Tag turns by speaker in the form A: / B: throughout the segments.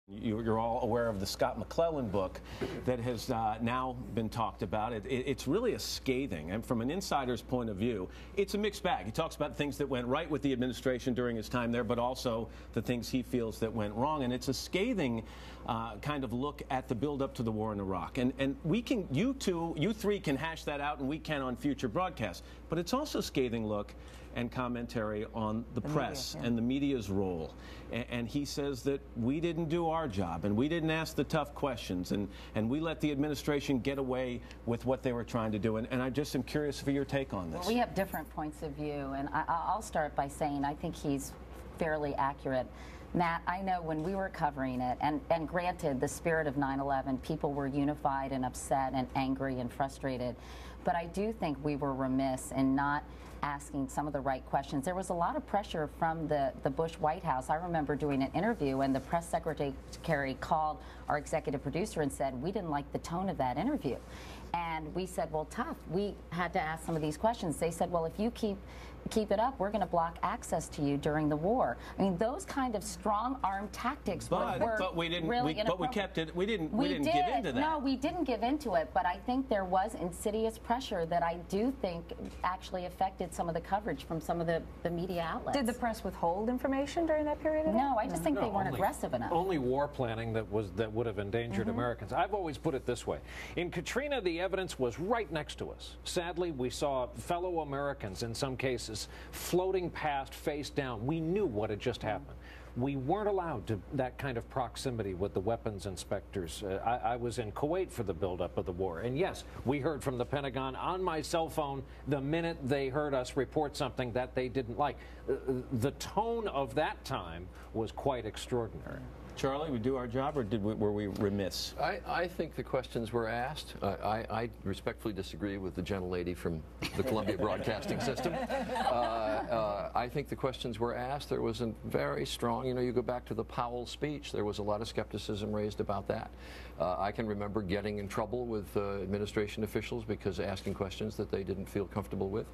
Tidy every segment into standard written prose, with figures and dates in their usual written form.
A: You're all aware of the Scott McClellan book that has now been talked about. It's really a scathing, and from an insider's point of view, it's a mixed bag. He talks about things that went right with the administration during his time there, but also the things he feels that went wrong. And it's a scathing kind of look at the build-up to the war in Iraq. And we can, you three can hash that out, and we can on future broadcasts. But it's also a scathing look and commentary on the press media, and the media's role. And he says that we didn't do our job, and we didn't ask the tough questions, and we let the administration get away with what they were trying to do. And I just am curious for your take on this.
B: Well, we have different points of view, and I'll start by saying I think he's fairly accurate. Matt, I know when we were covering it, and granted, the spirit of 9/11, people were unified and upset and angry and frustrated, but I do think we were remiss in not asking some of the right questions. There was a lot of pressure from the Bush White House. I remember doing an interview, and the press secretary called our executive producer and said, we didn't like the tone of that interview. And we said, well, tough. We had to ask some of these questions. They said, well, if you keep it up, we're going to block access to you during the war. I mean, those kind of strong-arm tactics
A: but we didn't.
B: Really
A: but we kept it. We didn't give into that.
B: No, we didn't give into it. But I think there was insidious pressure that I do think actually affected some of the coverage from some of the media outlets.
C: Did the press withhold information during that period?
B: No, I just think they weren't aggressive enough.
D: Only war planning that would have endangered Americans. I've always put it this way: in Katrina, the evidence was right next to us. Sadly, we saw fellow Americans, in some cases, floating past face down. We knew what had just happened. We weren't allowed to that kind of proximity with the weapons inspectors. I was in Kuwait for the buildup of the war, and yes, we heard from the Pentagon on my cell phone the minute they heard us report something that they didn't like. The tone of that time was quite extraordinary.
A: Charlie, we do our job, or were we remiss?
E: I think the questions were asked. I respectfully disagree with the gentlelady from the Columbia Broadcasting System. I think the questions were asked. There was a very strong, you go back to the Powell speech, there was a lot of skepticism raised about that. I can remember getting in trouble with administration officials because asking questions that they didn't feel comfortable with.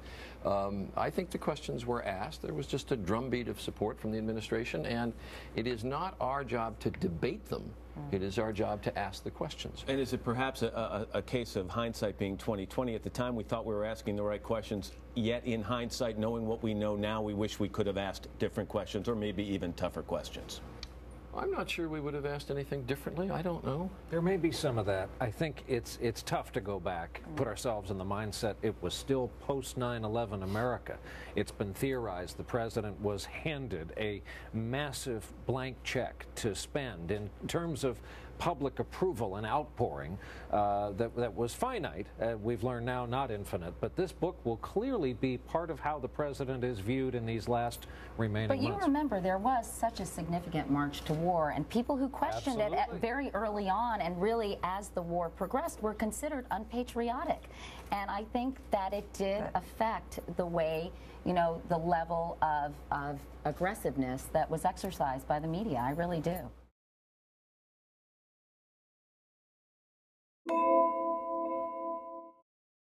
E: I think the questions were asked. There was just a drumbeat of support from the administration, and it is not our job to debate them. It is our job to ask the questions.
A: And is it perhaps a case of hindsight being 20/20? At the time, we thought we were asking the right questions, yet in hindsight, knowing what we know now, we wish we could have asked different questions, or maybe even tougher questions.
E: I'm not sure we would have asked anything differently. I don't know.
D: There may be some of that. I think it's tough to go back, put ourselves in the mindset it was still post 9/11 America. It's been theorized the president was handed a massive blank check to spend in terms of public approval and outpouring that was finite. We've learned now not infinite, but this book will clearly be part of how the president is viewed in these last remaining months.
B: But you remember there was such a significant march to war, and people who questioned it very early on, and really as the war progressed, were considered unpatriotic. And I think that it did affect the way, the level of aggressiveness that was exercised by the media. I really do.